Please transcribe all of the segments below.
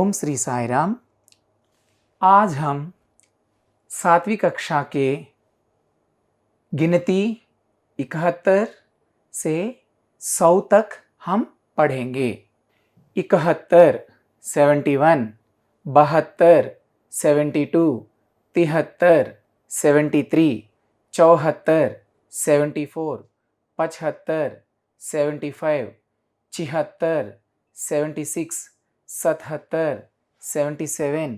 ओम श्री साई राम। आज हम 7वीं कक्षा के गिनती 71 से 100 तक हम पढ़ेंगे। 71 71, 72 72, 73 73, 74 74, 75 75, 76 76, 77 77,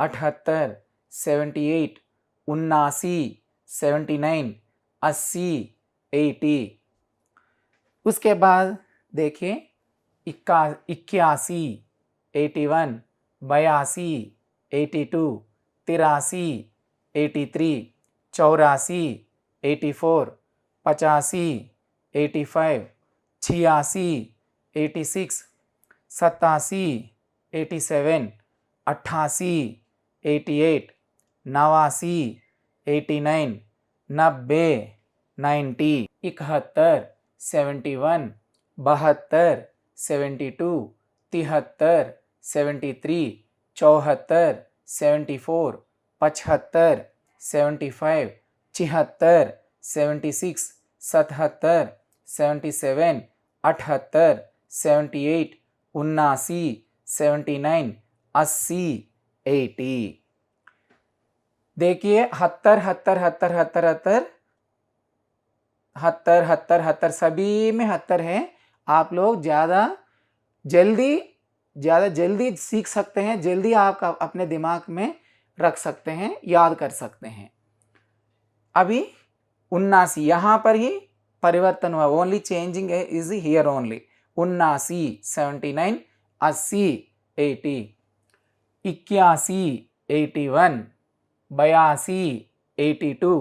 78 78, 79 79, 80 80। उसके बाद देखिए 81 81, 82 82, 83 83, 84 84, 85 85, 86 86, 87 87, 88 88, 89 89, 90 90, 71 71, 72 72, 73 73, 74 74, 75 75, 76 76, 77 77, 78 78, 79 79, 80 80। देखिए 70 70 70 70 70 70 70 सभी में 70 है। आप लोग ज़्यादा जल्दी सीख सकते हैं, जल्दी आप अपने दिमाग में रख सकते हैं, याद कर सकते हैं। अभी 79 यहाँ पर ही परिवर्तन हुआ, only changing is here only. 79 79, 80 80, 81 81, 82 82,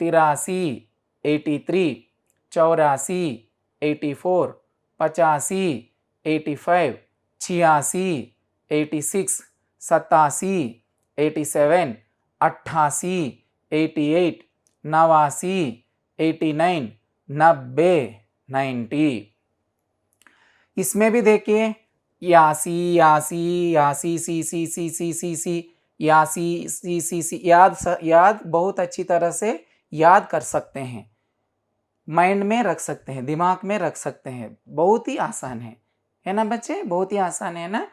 83 83, 84 84, 85 85, 86 86, 87 87, 88 88, 89 89, 90 90। इसमें भी देखिए 81 81 81, सी सी सी सी सी सी 81 सी सी सी, याद बहुत अच्छी तरह से याद कर सकते हैं, माइंड में रख सकते हैं, दिमाग में रख सकते हैं। बहुत ही आसान है ना बच्चे, बहुत ही आसान है ना।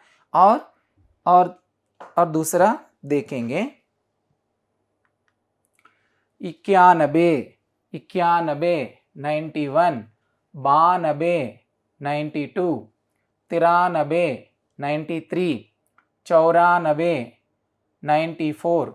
और दूसरा देखेंगे 91 91, 91, 92 92, 93 93, 94 94,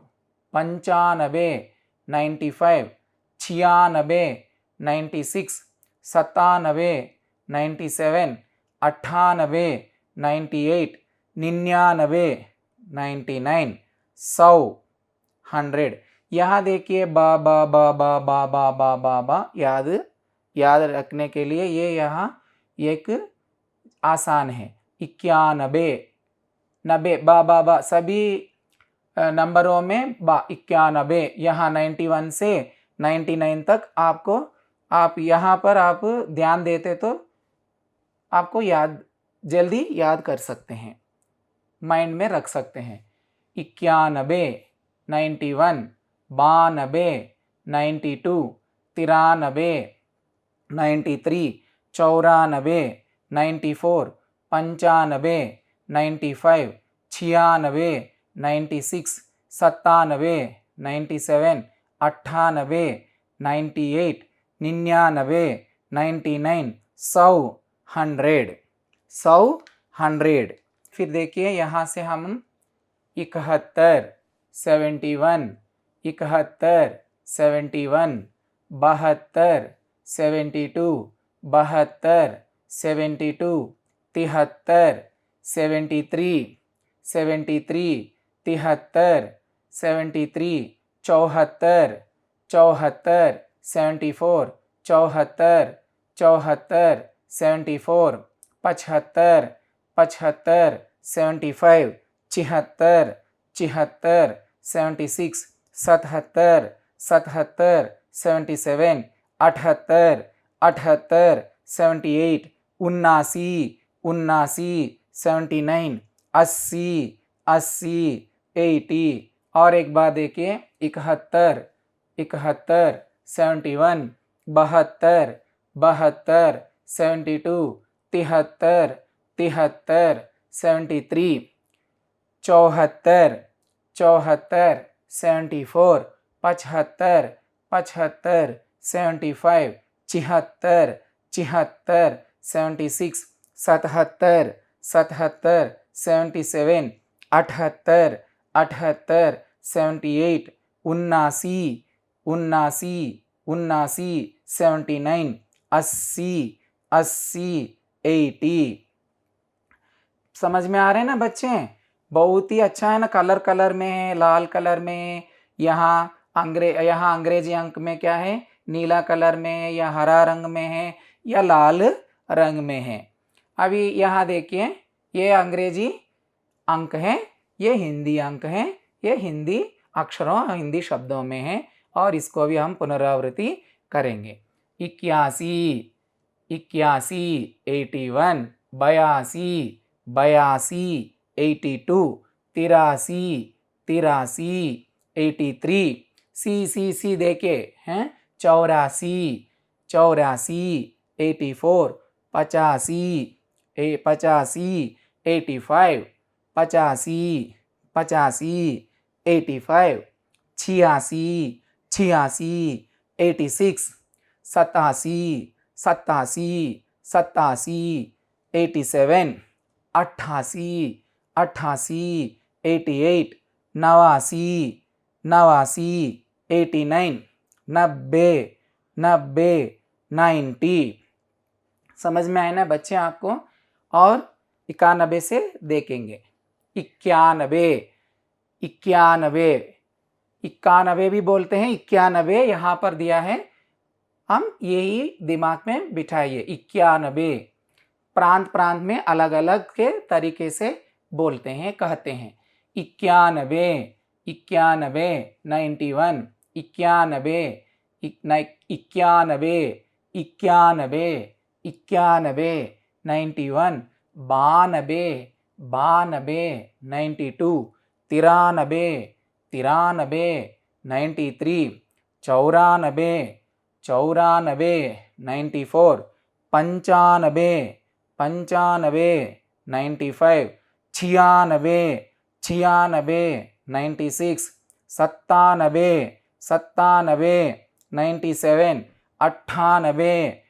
95 95, 96 96, 97 97, 98 98, 99 99, 100 100। यहाँ देखिए बा बा बा बा बा बा बा बा बा, याद रखने के लिए ये यहाँ एक आसान है। 91 90, बा बा बा सभी नंबरों में बा। 91 यहाँ 91 से 99 तक आप यहाँ पर आप ध्यान देते तो आपको जल्दी याद कर सकते हैं, माइंड में रख सकते हैं। 91 91, 92 92, 93 93, 94 94, 95 95, 96 96, 97 97, 98 98, 99 99, 100 100 100। फिर देखिए यहाँ से हम 71 71, 71 71, 72 72, 72 72, 73 73 73, 73 73, 74 74, 74 74 74, 74, 75 75, 75, 76 76, 76, 77 77, 77, 78 78, 78, 79 79, 79, 80 80, 80। और एक बार देखिए 71, 71, 71, 72, 72, 72, 73, 73, 73, 74, 74, 74, 75, 75, 75, 76, 76, 76, 77, 77, 77, 78, 78, 78, 79, 79, 79, 79, 80, 80, 80। समझ में आ रहे हैं ना बच्चे? बहुत ही अच्छा है ना, कलर कलर में है, लाल कलर में, यहाँ यहाँ अंग्रेजी अंक में क्या है, नीला कलर में, या हरा रंग में है, या लाल रंग में है। अभी यहाँ देखिए, ये अंग्रेजी अंक है, ये हिंदी अंक है, ये हिंदी अक्षरों हिंदी शब्दों में है, और इसको भी हम पुनरावृत्ति करेंगे। 81, 81, 81, 82, 82, 82, 83, 83, 83, सी देखे हैं, 84, 84, 84, 85, 85, 85, 85, 85, 85, 86, 86, 86, 87, 87, 87, 87, 88, 88, 88, 89, 89, 89, 90, 90, 90। समझ में आए ना बच्चे आपको? और 91 से देखेंगे। 91, 91, 91 भी बोलते हैं, 91 यहाँ पर दिया है, हम यही दिमाग में बिठाइए। 91 प्रांत प्रांत में अलग अलग के तरीके से बोलते हैं, कहते हैं। 91, 91, 91, 91, 91, 91, 91, 91, 92, 92, 92, 93, 93, 93, 94, 94, 94, 95, 95, 95, 96, 96, 96, 97, 97, 97, 98,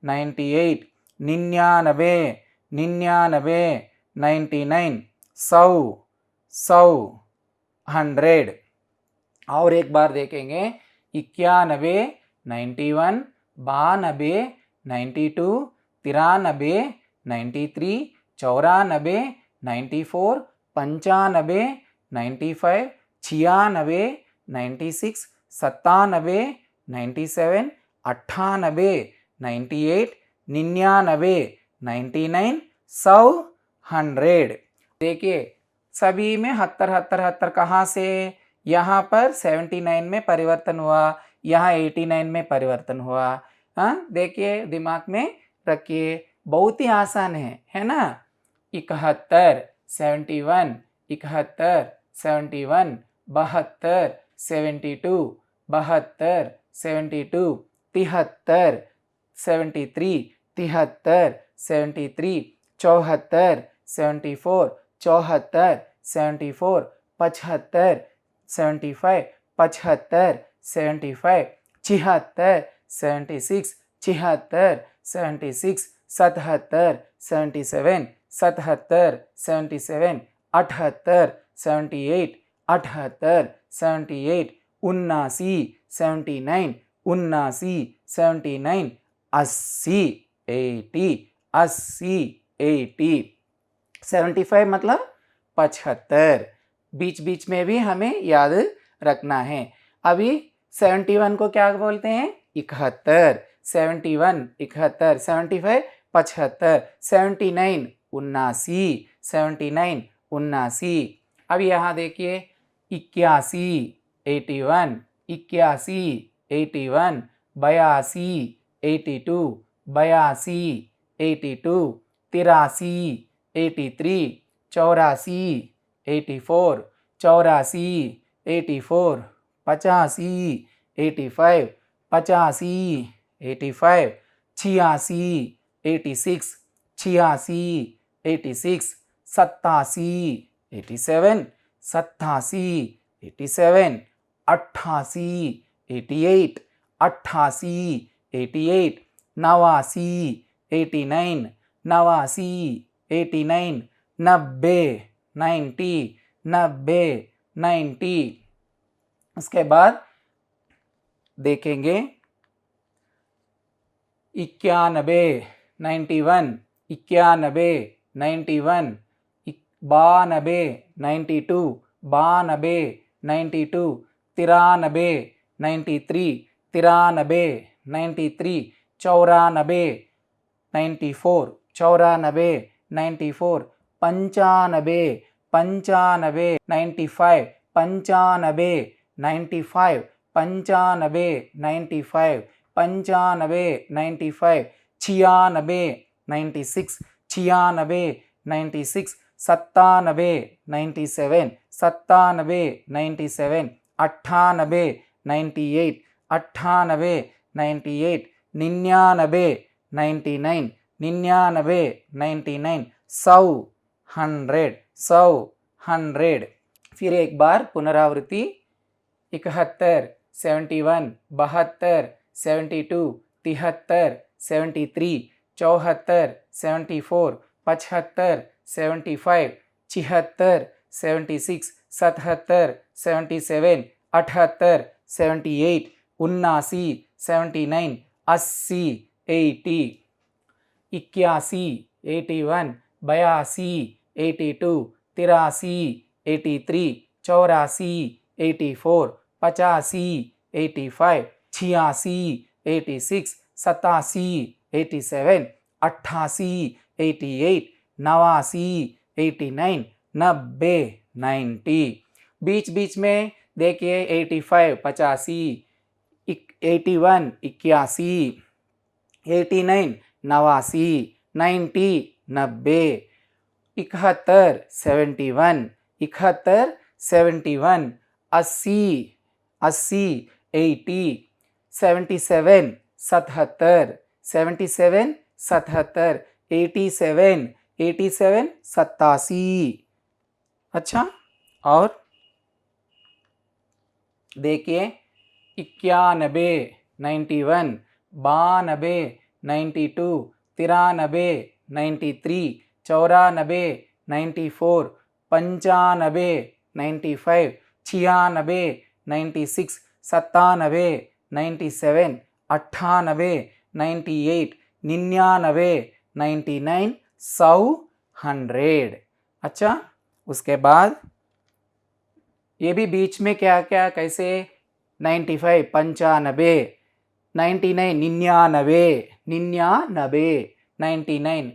98, 98, 99, 99, 99, 100, 100, 100। और एक बार देखेंगे। 91, 91, 92, 92, 93, 93, 94, 94, 95, 95, 96, 96, 97, 97, 98, 98, 99, 99, 100, 100। देखिए सभी में 70, 70, 70 कहाँ से? यहाँ पर 79 में परिवर्तन हुआ, यहाँ 89 में परिवर्तन हुआ। हाँ, देखिए दिमाग में रखिए, बहुत ही आसान है ना? 71, 71, 71, 71, 72, 72, 72, 72, 73, 73, 73, 73, 74, 74, 74, 74, 75, 75, 75, 75, 76, 76, 76, 76, 77, 77, 77, 77, 78, 78, 78, 78, 79, 79, 79, 79, 80, 80, 80, 80। 75 मतलब 75। बीच बीच में भी हमें याद रखना है। अभी 71 को क्या बोलते हैं? 71, 71, 71, 75, 75, 79, 79, 79, 79। अब यहाँ देखिए 81, 81, 81, 81, 82, 82, 82, 82, 83, 83, चौरासी 84, चौरासी 84, पचासी 85, पचासी 85, छियासी 86, छियासी 86, सत्तासी 87, सत्तासी 87, अट्ठासी 88, अट्ठासी 88, नवासी 89, नवासी 89, नब्बे 90, नब्बे 90। उसके बाद देखेंगे 91 91, 91 91, 92 92, 92 92, 93 93, 93 93, 94 94, 94 94, 95 95 95, 95 95, 95 95, 95 95, 96 96, 96 96, 97 97, 97 97, 98 98, 98 98, 99 99, 99 99, 100 100, 100 100। फिर एक बार पुनरावृत्ति 71 71, 72 72, 73 73, 74 74, 75 75, 76 76, 77 77, 78 78, 79 79, 80 80, 81 81, 82 82, 83 83, 84 84, 85 85, 86 86, 87 87, 88 88, 89 89, 90 90। बीच बीच में देखिए 85 85, 81 81, 89 89, 90 90, 71 71, 71 71, 80 80, 80, 77 77, 77 77, 87 87, 87। अच्छा, और देखिए 91 91, 92 92, 93 93, 94 94, 95 95, 96 96, 97 97, 98 98, 99 99, 100 100। अच्छा, उसके बाद ये भी बीच में क्या क्या कैसे 95 95, 99 निन्यानवे 99, 92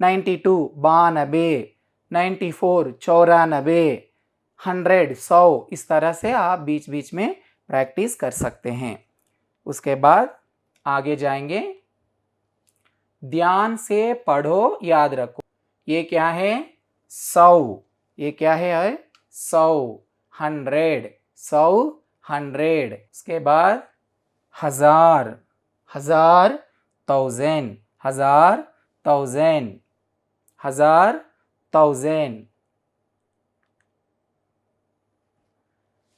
92, 94 94, 100 100। इस तरह से आप बीच बीच में प्रैक्टिस कर सकते हैं। उसके बाद आगे जाएंगे। ध्यान से पढ़ो, याद रखो। ये क्या है? 100। ये क्या है? 100 100 100 100। उसके बाद 1000 1000 1000 1000 1000 1000 1000।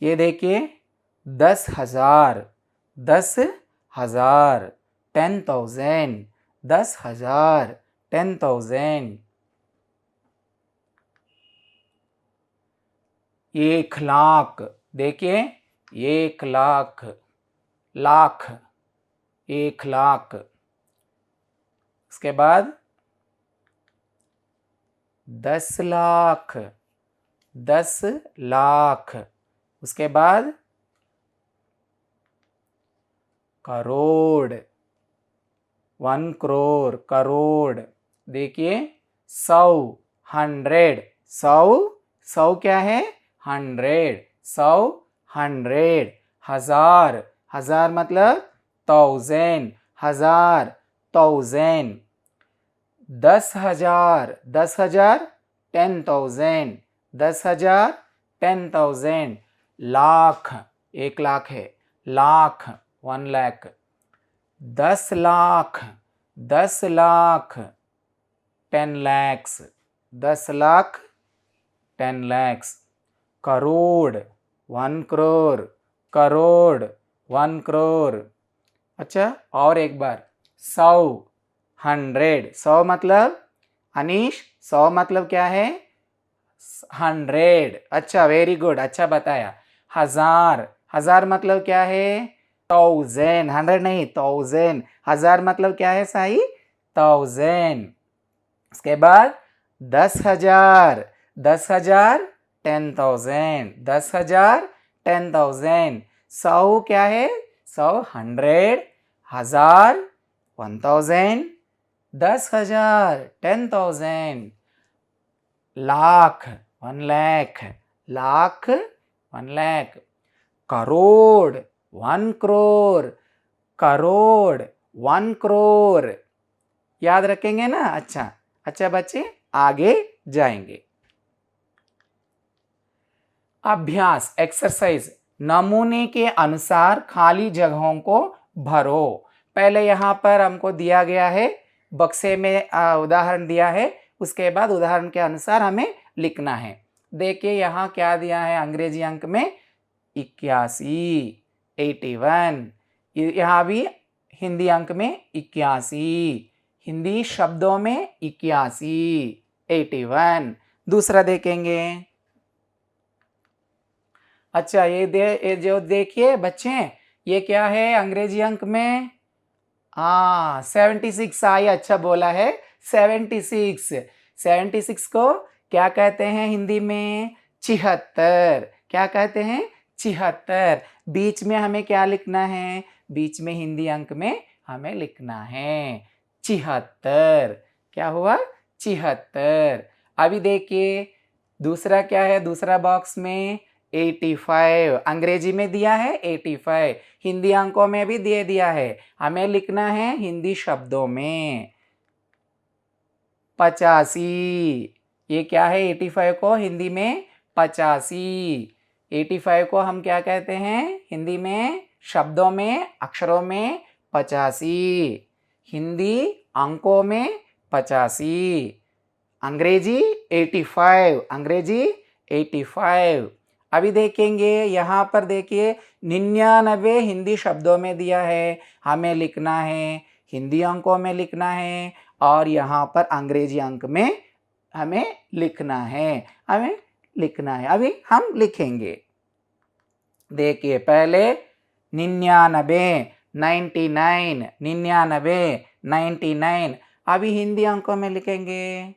ये देखिए 10,000 10,000 10,000 10,000 10,000। 1,00,000 देखिए 1,00,000 लाख 1,00,000। उसके बाद 10,00,000 10,00,000। उसके बाद करोड़ 1 करोड़ करोड़। देखिए 100 100 100 क्या है? 100 100 100। 1000 1000 मतलब 1000 1000 1000। 10,000 10,000 10,000, 10,000, 10,000, लाख, 1,00,000 है, lakh, 1,00,000, 10,00,000, 10,00,000, 10 lakhs, 10,00,000, 10 lakhs, crore, 1 crore, crore, 1 crore। अच्छा, और एक बार 100, 100, 100 मतलब अनीश, 100 मतलब क्या है? 100। अच्छा, वेरी गुड, अच्छा बताया। 1000, 1000 मतलब क्या है? 1000, 100 नहीं, 1000, 1000 मतलब क्या है साई? 1000। उसके बाद 10,000, 10,000, 10,000, 10,000, 10,000, 100 क्या है? 100, 100, 1000, 1000, 10,000, 10,000, लाख, 1,00,000, लाख, 1,00,000, करोड़, 1 crore, करोड़, 1 crore। याद रखेंगे ना? अच्छा, अच्छा बच्चे, आगे जाएंगे। अभ्यास, एक्सरसाइज, नमूने के अनुसार खाली जगहों को भरो। पहले यहाँ पर हमको दिया गया है, बक्से में उदाहरण दिया है, उसके बाद उदाहरण के अनुसार हमें लिखना है। देखिए यहाँ क्या दिया है अंग्रेजी अंक में? 81, 81। यहाँ भी हिंदी अंक में 81, हिंदी शब्दों में 81, 81। दूसरा देखेंगे। अच्छा, ये जो देखिए बच्चे, ये क्या है अंग्रेजी अंक में? 76 आई, अच्छा बोला है, 76। 76 को क्या कहते हैं हिंदी में? 76। क्या कहते हैं? 76। बीच में हमें क्या लिखना है? बीच में हिंदी अंक में हमें लिखना है 76। क्या हुआ? 76। अभी देखिए दूसरा क्या है, दूसरा बॉक्स में 85, अंग्रेजी में दिया है 85, हिंदी अंकों में भी दे दिया है, हमें लिखना है हिंदी शब्दों में 85। ये क्या है? 85 को हिंदी में 85। 85 को हम क्या कहते हैं हिंदी में? शब्दों में, अक्षरों में 85, हिंदी अंकों में 85, अंग्रेजी 85, अंग्रेजी 85। अभी देखेंगे यहाँ पर, देखिए 99 हिंदी शब्दों में दिया है, हमें लिखना है हिंदी अंकों में लिखना है, और यहाँ पर अंग्रेजी अंक में हमें लिखना है, हमें लिखना है। अभी हम लिखेंगे। देखिए पहले 99, 99, 99, 99। अभी हिंदी अंकों में लिखेंगे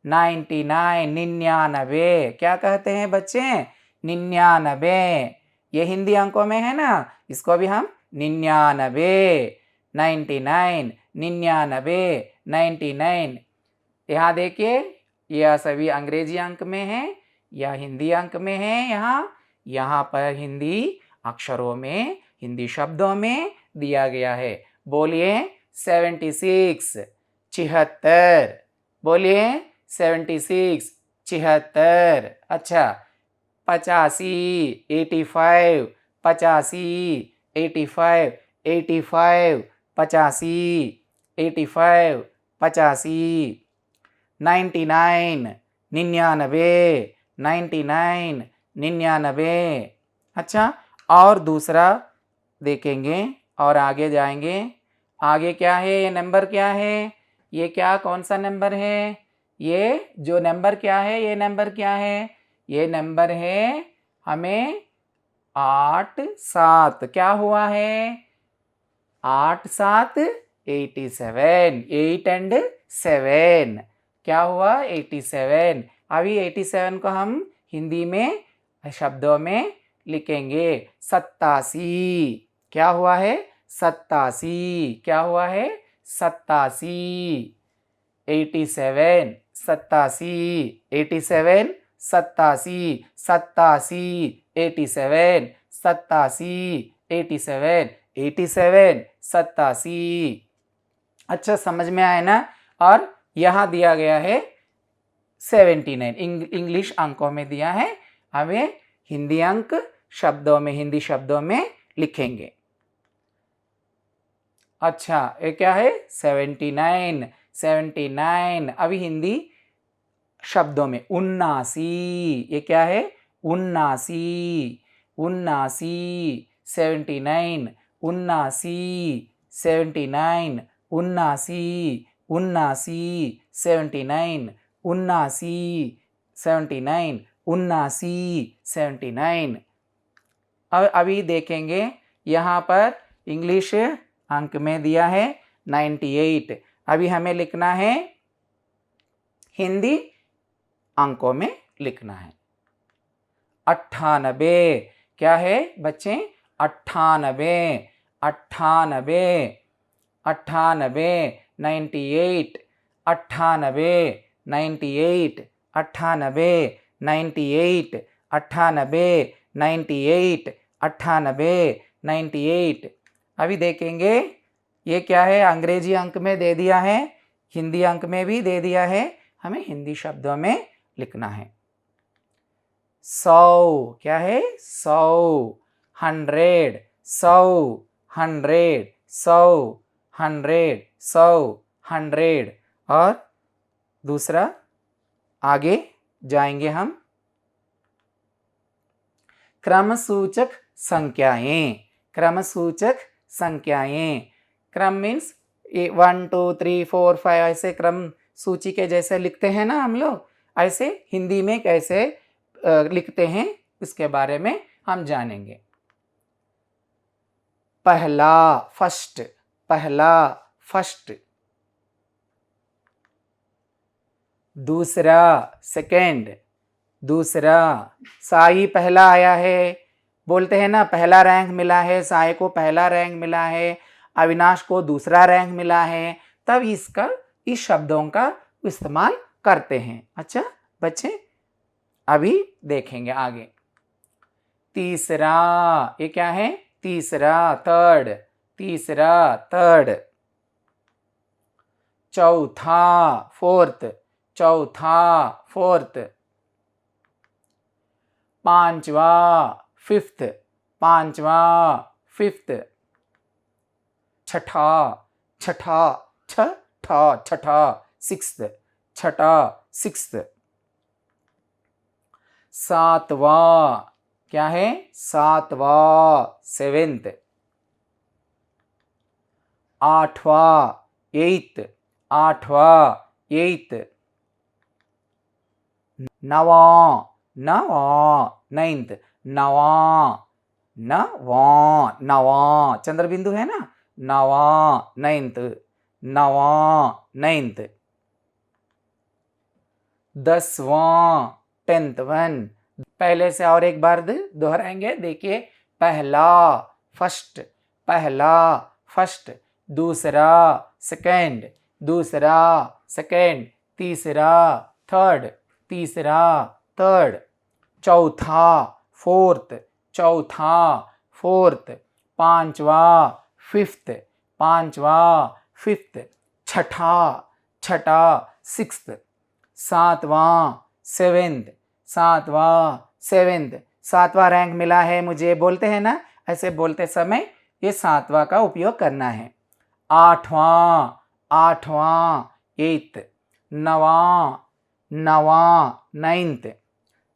99, 99। क्या कहते हैं बच्चे? 99। ये हिंदी अंकों में है ना, इसको भी हम 99, 99, 99, 99। यहाँ देखिए यह सभी अंग्रेजी अंक में है या हिंदी अंक में है। यहाँ पर हिंदी अक्षरों में, हिंदी शब्दों में दिया गया है। बोलिए 76, 76। बोलिए 76, 76। अच्छा 85, 85, 85, 85, 85, 85, 85, 85, 99, 99, 99, 99। अच्छा, और दूसरा देखेंगे और आगे जाएंगे। आगे क्या है? ये नंबर क्या है? ये क्या, कौन सा नंबर है? ये जो नंबर क्या है, ये नंबर क्या है? ये नंबर है हमें 8, 7। क्या हुआ है? 8, 7, 87, 8 and 7। क्या हुआ? 87। अभी 87 को हम हिंदी में शब्दों में लिखेंगे 87। क्या हुआ है? 87। क्या हुआ है? 87, 87, 87, 87, 87, 87, 87, 87, 87, 87, 87। अच्छा, समझ में आया ना? और यहाँ दिया गया है 79 इंग्लिश अंकों में दिया है, हमें हिंदी अंक शब्दों में, हिंदी शब्दों में लिखेंगे। अच्छा, ये क्या है? 79 79। अभी हिंदी शब्दों में 79, ये क्या है? 79 79 79 79 79 79 79 79 79 79 79 79। अब अभी देखेंगे यहाँ पर इंग्लिश अंक में दिया है 98। अभी हमें लिखना है हिंदी अंकों में लिखना है 98। क्या है बच्चे? 98 98 98 98 98 98 98 98 98 98 98 98। अभी देखेंगे ये क्या है? अंग्रेजी अंक में दे दिया है, हिंदी अंक में भी दे दिया है, हमें हिंदी शब्दों में लिखना है। 100 क्या है? 100 100 100 100 100 100 100 100। और दूसरा आगे जाएंगे हम। क्रमसूचक संख्याएं, क्रमसूचक संख्याएं। क्रम मीन्स 1 2 3 4 5 ऐसे क्रम सूची के जैसे लिखते हैं ना हम लोग, ऐसे हिंदी में कैसे लिखते हैं इसके बारे में हम जानेंगे। पहला फर्स्ट, पहला फर्स्ट। दूसरा सेकंड, दूसरा। साई पहला आया है, बोलते हैं ना पहला रैंक मिला है, साई को पहला रैंक मिला है, अविनाश को दूसरा रैंक मिला है, तब इसका इस शब्दों का इस्तेमाल करते हैं। अच्छा बच्चे, अभी देखेंगे आगे। तीसरा, ये क्या है? तीसरा, थर्ड, तीसरा थर्ड। चौथा फोर्थ, चौथा फोर्थ। पांचवा फिफ्थ, पांचवा फिफ्थ। छठा, छठा छठा छठा सिक्स्थ, छठा सिक्स्थ। सातवां, क्या है? सातवां सेवेंथ। आठवां एट्थ, आठवां एट्थ। नवां, नवां नाइन्थ, नवां नवां नवां, चंद्रबिंदु है ना, नवां नाइन्थ, नवां नाइन्थ। 10वां टेंथ वन। पहले से और एक बार दोहराएंगे, देखिए। पहला फर्स्ट, पहला फर्स्ट। दूसरा सेकंड, दूसरा सेकंड। तीसरा थर्ड, तीसरा थर्ड। चौथा फोर्थ, चौथा फोर्थ। पांचवा फिफ्थ, पांचवा फिफ्थ। छठा, छठा सिक्स्थ। सातवां सेवेंथ, सातवां सेवेंथ। सातवां रैंक मिला है मुझे, बोलते हैं ना, ऐसे बोलते समय ये सातवां का उपयोग करना है। आठवां, आठवां एट्थ। नवां, नवां नाइन्थ।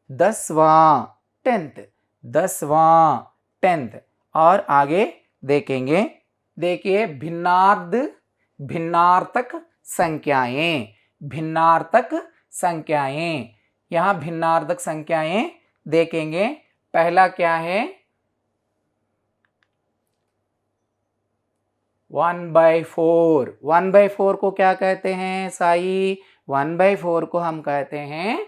10वां टेंथ, 10वां टेंथ। और आगे देखेंगे, देखिए भिन्नार्थ, भिन्नार्थक संख्याएं, भिन्नार्थक संख्याएं। यहाँ भिन्नार्थक संख्याएं देखेंगे। पहला क्या है? 1/4। 1/4 को क्या कहते हैं साई? 1/4 को हम कहते हैं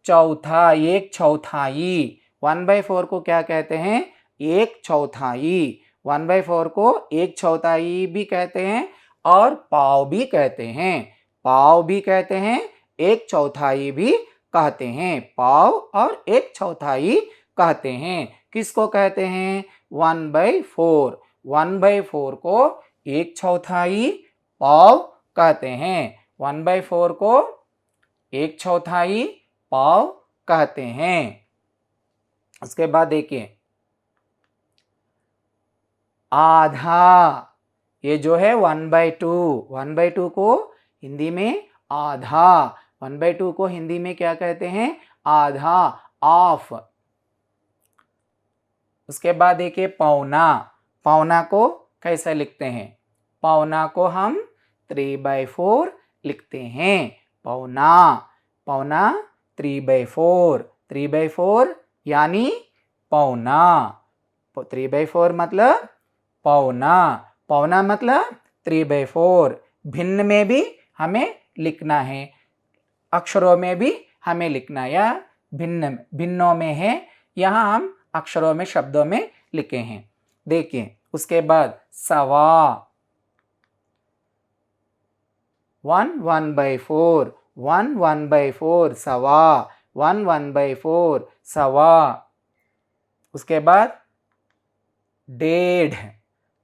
चौथा, एक चौथाई। 1/4 को क्या कहते हैं? एक चौथाई। 1/4 को एक चौथाई भी कहते हैं और पाव भी कहते हैं। पाव भी कहते हैं, एक चौथाई भी कहते हैं। पाव और एक चौथाई कहते हैं। किसको कहते हैं? 1/4। 1/4 को एक चौथाई पाव कहते हैं। 1/4 को एक चौथाई पाव कहते हैं। उसके बाद देखिए आधा, ये जो है 1/2, 1/2 को हिंदी में आधा, 1/2 को हिंदी में क्या कहते हैं? आधा, ऑफ। उसके बाद देखिए पौना, पौना को कैसे लिखते हैं? पौना को हम 3/4 लिखते हैं। पौना, पौना 3/4, 3/4 यानी पौना। 3/4 मतलब पौना, पौना मतलब 3/4। भिन्न में भी हमें लिखना है, अक्षरों में भी हमें लिखना है, या भिन्न भिन्नों में है, यहाँ हम अक्षरों में शब्दों में लिखे हैं। देखिए उसके बाद सवा, 1/4, 1/4 सवा, 1/4 सवा। उसके बाद डेढ़,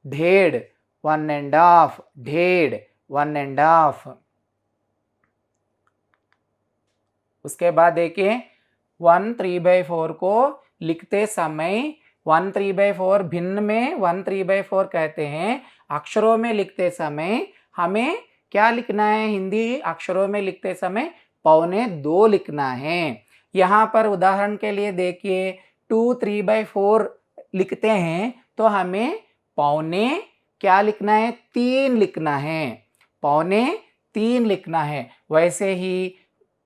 डेढ़ 1.5, डेढ़ 1.5। उसके बाद देखिए 1/3/4 को लिखते समय 1/3/4 भिन्न में 1/3/4 कहते हैं। अक्षरों में लिखते समय हमें क्या लिखना है? हिंदी अक्षरों में लिखते समय 1/4 लिखना है। यहाँ पर उदाहरण के लिए देखिए 2/3/4 लिखते हैं तो हमें 1/4 क्या लिखना है? 3 लिखना है, 1/4 लिखना है। वैसे ही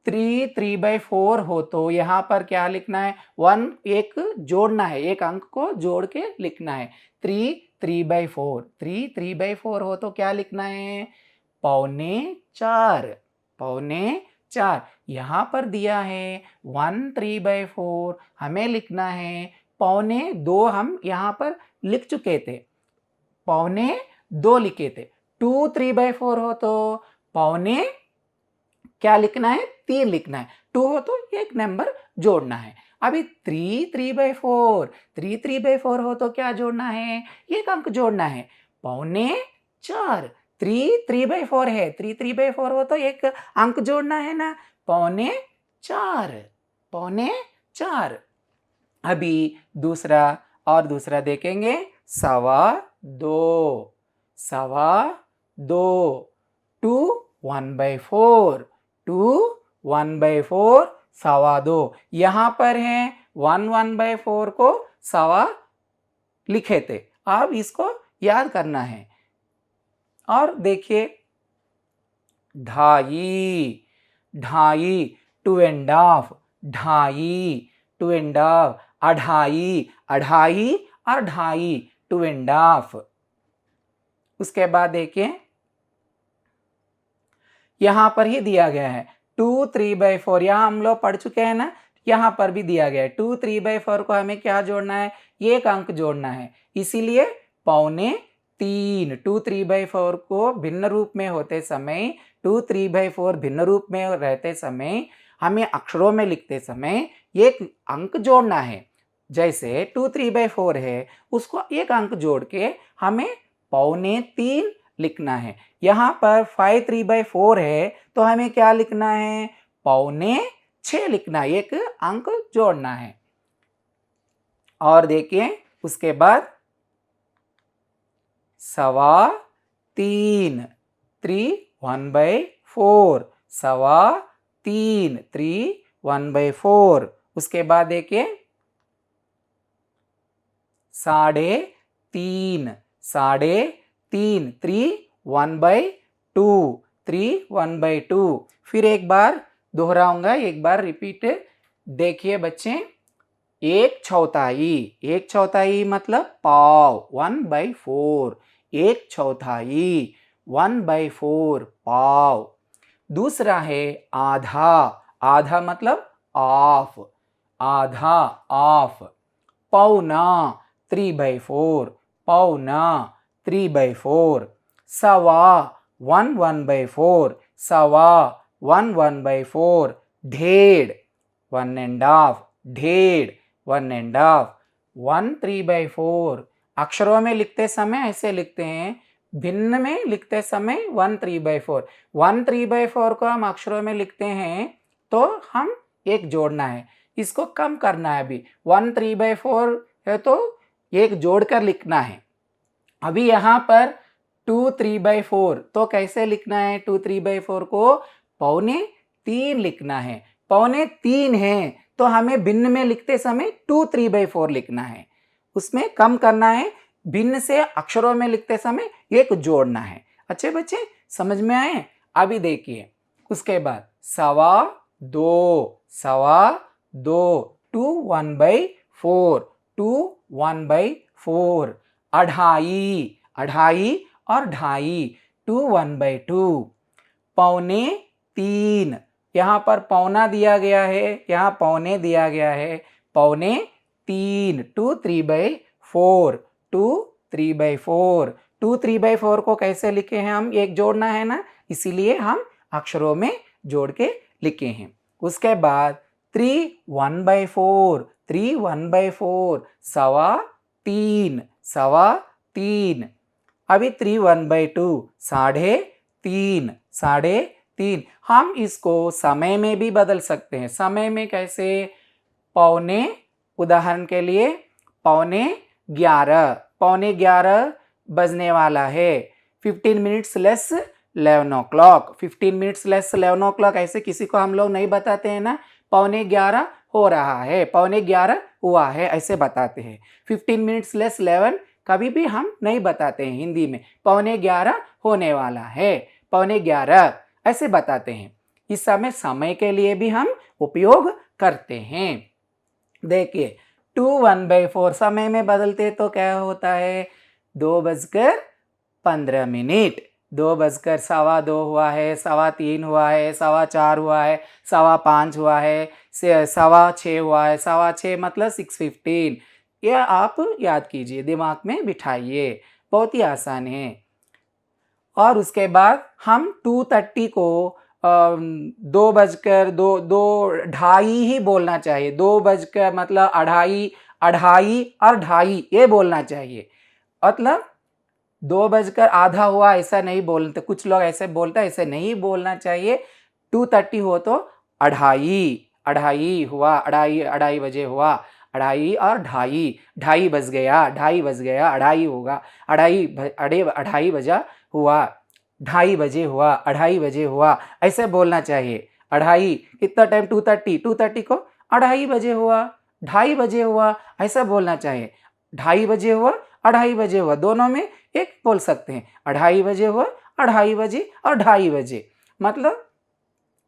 3/4 हो तो यहाँ पर क्या लिखना है? 1 एक जोड़ना है, एक अंक को जोड़ के लिखना है। 3/4, 3/4 हो तो क्या लिखना है? 1/4, 1/4। यहाँ पर दिया है 1/3/4, हमें लिखना है 1/2। हम यहाँ पर लिख चुके थे, 1/2 लिखे थे। 2/3/4 हो तो 1/4 क्या लिखना है? 3 लिखना है। 2 हो तो एक नंबर जोड़ना है। अभी 3/4, 3/4 हो तो क्या जोड़ना है? एक अंक जोड़ना है, 1/4। 3/4 है, 3/4 हो तो एक अंक जोड़ना है ना, 1/4, 1/4। अभी दूसरा देखेंगे, 2.25, 2.25, 2 1/4, 2 1/4 2.25। यहाँ पर है 1/4 को सवा लिखे थे, अब इसको याद करना है। और देखिए ढाई, ढाई 2.5, ढाई 2.5, अढ़ाई, अढ़ाई और ढाई 2.5। उसके बाद देखिए यहाँ पर ही दिया गया है 2/3/4, यहाँ हम लोग पढ़ चुके हैं ना, यहाँ पर भी दिया गया है 2/3/4 को हमें क्या जोड़ना है? एक अंक जोड़ना है, इसीलिए 1/4। 2/3/4 को भिन्न रूप में होते समय, 2/3/4 भिन्न रूप में रहते समय हमें अक्षरों में लिखते समय एक अंक जोड़ना है। जैसे 2/3/4 है, उसको एक अंक जोड़ के हमें 1/4 लिखना है। यहाँ पर 5/3/4 है तो हमें क्या लिखना है? 5/6 लिखना है, एक अंक जोड़ना है। और देखिए उसके बाद 3.25, 3 1/4, 3.25, 3 1/4। उसके बाद देखिए 3.5, 3.5, 3 1/2, 3 1/2। फिर एक बार दोहराऊंगा, एक बार रिपीट। देखिए बच्चे, एक चौथाई, एक चौथाई मतलब पाव, 1/4, एक चौथाई 1/4 पाव। दूसरा है आधा, आधा मतलब ऑफ, आधा ऑफ। पौना 3/4, पौना 3/4। सवा 1/4, सवा 1/4। ढेड़ 1.5, ढेड़ 1.5। 1/3/4 अक्षरों में लिखते समय ऐसे लिखते हैं, भिन्न में लिखते समय 1/3/4। 1/3/4 को हम अक्षरों में लिखते हैं तो हम एक जोड़ना है, इसको कम करना है। अभी 1 3/4 है तो एक जोड़कर लिखना है। अभी यहाँ पर 2 3/4, तो कैसे लिखना है? 2 3/4 को पौने 3 लिखना है। पौने 3 है तो हमें भिन्न में लिखते समय 2 3/4 लिखना है, उसमें कम करना है। भिन्न से अक्षरों में लिखते समय एक जोड़ना है। अच्छे बच्चे समझ में आए? अभी देखिए, उसके बाद 2.25 2 1/4 2 1/4, अढ़ाई अढ़ाई और ढाई 2 1/2, पौने 3, यहाँ पर पौना दिया गया है, यहाँ पौने दिया गया है, पौने 3 2 3/4 2 3/4। 2 3/4 को कैसे लिखे हैं हम? एक जोड़ना है ना, इसीलिए हम अक्षरों में जोड़ के लिखे हैं। उसके बाद 3 1/4 3 1/4, 3.25। अभी 3 1/2, 3.5। हम इसको समय में भी बदल सकते हैं। समय में कैसे? पौने, उदाहरण के लिए 11:15 बजने वाला है। 15 minutes less 11 o'clock, 15 minutes less 11 o'clock, ऐसे किसी को हम लोग नहीं बताते हैं ना, 11:15 हो रहा है, 11:15 हुआ है, ऐसे बताते हैं। 15 मिनट्स लेस 11 कभी भी हम नहीं बताते हैं हिंदी में, 11:15 होने वाला है, 11:15 ऐसे बताते हैं। इस समय के लिए भी हम उपयोग करते हैं। देखिए 2 1/4 समय में बदलते तो क्या होता है? 2:15, 2:15 हुआ है, 2:15 हुआ है, 4:15 हुआ है, 5:15 हुआ है, 6:15 हुआ है, 6:15 मतलब 6:15। यह आप याद कीजिए, दिमाग में बिठाइए, बहुत ही आसान है। और उसके बाद हम 2:30 को 2:02 ही बोलना चाहिए। 2 मतलब अढ़ाई, अढ़ाई और ढाई ये बोलना चाहिए। मतलब 2:08 हुआ ऐसा नहीं बोलते, कुछ लोग ऐसे बोलते हैं, ऐसे नहीं बोलना चाहिए। 2:30 हो तो अढ़ाई हुआ, अढ़ाई बजे हुआ, अढ़ाई और ढाई, ढाई बज गया, अढ़ाई होगा, अढ़ाई बजा हुआ, 2:30 बजे हुआ, 2:30 बजे हुआ, ऐसे बोलना चाहिए। अढ़ाई कितना टाइम? 2:30 को 2:30 बजे हुआ, 2:30 बजे हुआ, ऐसा बोलना चाहिए। 2:30 बजे हुआ, 2:30 बजे हुआ, दोनों में एक बोल सकते हैं। 2:30 बजे हुआ, 2:30 बजे और 2:30 बजे, मतलब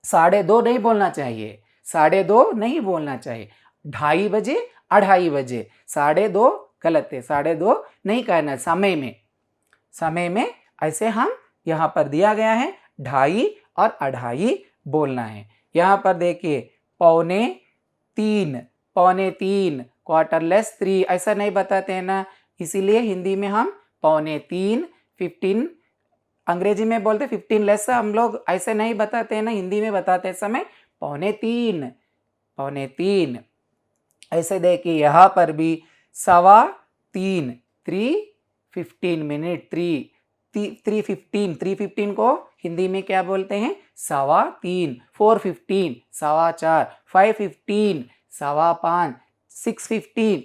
2:30 नहीं बोलना चाहिए, 2:30 नहीं बोलना चाहिए। 2:30 बजे, 2:30 बजे, 2:30 गलत है, 2:30 नहीं कहना। समय में ऐसे हम यहाँ पर दिया गया है 2:30 और 2:30 बोलना है। यहाँ पर देखिए पौने 3, Q3 ऐसा नहीं बताते हैं ना, इसीलिए हिंदी में हम पौने 3, 15, अंग्रेजी में बोलते 15 लेस, हम लोग ऐसे नहीं बताते हैं ना, हिंदी में बताते समय पौने 3। ऐसे देखिए यहाँ पर भी 3:15, 3:15 मिनट, 3:15 को हिंदी में क्या बोलते हैं? 3:15, 4:15 4:15, 5:15 5:15, 6:15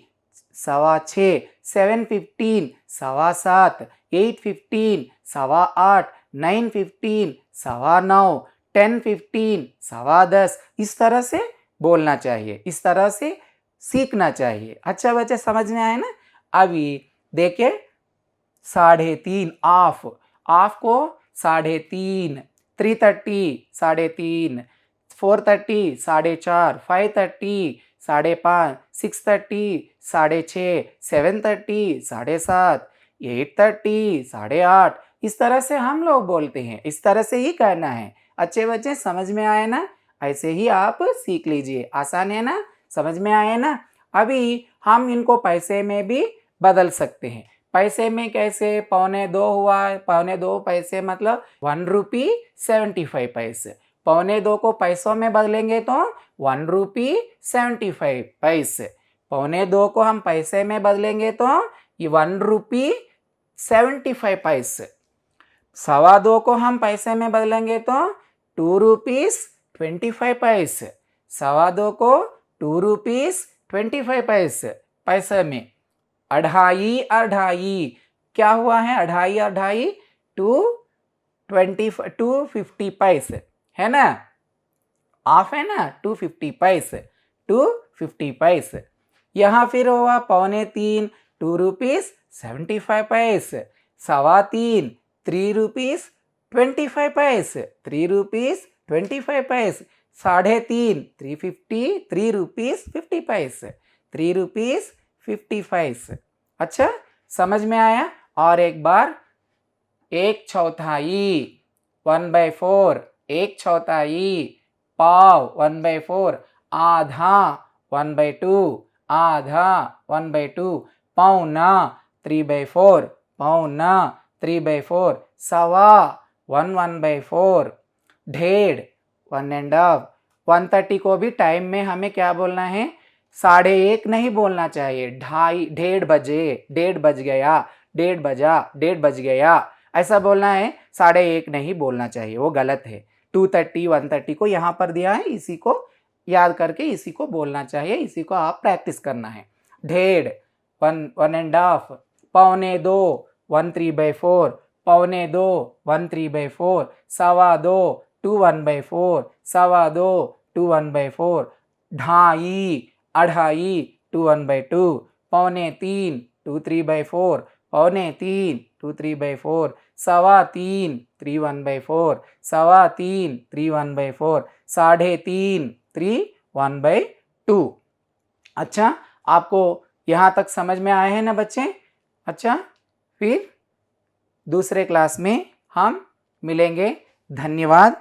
6:15, 7:15 7:15, 8:15 8:15, 9:15 9:15, 10:15 10:15, इस तरह से बोलना चाहिए, इस तरह से सीखना चाहिए। अच्छा बच्चे समझ में आए ना? अभी देखिए 3:30 ऑफ को 3:30, 3:30 3:30, 4:30 4:30, 5:30 5:30, 6:30 6:30, 7:30 7:30, 8:30 8:30, इस तरह से हम लोग बोलते हैं, इस तरह से ही करना है। अच्छे बच्चे समझ में आए ना? ऐसे ही आप सीख लीजिए, आसान है ना? समझ में आए ना? अभी हम इनको पैसे में भी बदल सकते हैं। पैसे में कैसे? 2.25 हुआ, 2.25 पैसे मतलब 1 rupee 75 पैसे। 2.25 को पैसों में बदलेंगे तो 1 rupee 75 पैसे। 2.25 को हम पैसे में बदलेंगे तो ये 1 rupee 75 पैसे। 2.25 को हम पैसे में बदलेंगे तो 2 rupees 25 पैसे। 2.25 को 2 रुपीस 25 पैसे में। अढ़ाई अढ़ाई क्या हुआ है? अढ़ाई अढ़ाई 250 पैसे है ना, ऑफ है ना, 250 पैसे, 250 पैसे। यहाँ फिर हुआ 2.25 2 रुपीस 75 पैसे। 3.25 3 रुपीस 25 पैसे, 3 रुपीस 25 पैसे। 3.5 350 3 रुपीस 50 पैसे, 3 रुपीस 50 पैसे। अच्छा, समझ में आया? और एक बार, 1/4, 1/4, 1/4, पाव 1/4, आधा 1/2, आधा 1/2, पौना 3/4, पौना 3/4, सवा 1/4, ढेड़ 1.5। 1:30 को भी टाइम में हमें क्या बोलना है? 1:30 नहीं बोलना चाहिए, ढाई, 1:30 बजे, 1:30 बज गया, 1:30 बजा, 1:30 बज गया, ऐसा बोलना है। 1:30 नहीं बोलना चाहिए, वो गलत है। 2:30 1:30 को यहाँ पर दिया है, इसी को याद करके इसी को बोलना चाहिए, इसी को आप प्रैक्टिस करना है। ढेड़ 1.5, 2.25 1/3/4, 2.25 1/3/4, 2.25 2 1/4, 2.25 2 1/4, ढाई अढ़ाई 2 1/2, 3.25 2 3/4, 3.25 2 3/4, 3.25 3 1/4, 3.25 3 1/4, 3.5 3 1/2। अच्छा, आपको यहाँ तक समझ में आए हैं ना बच्चे? अच्छा, फिर दूसरे क्लास में हम मिलेंगे। धन्यवाद।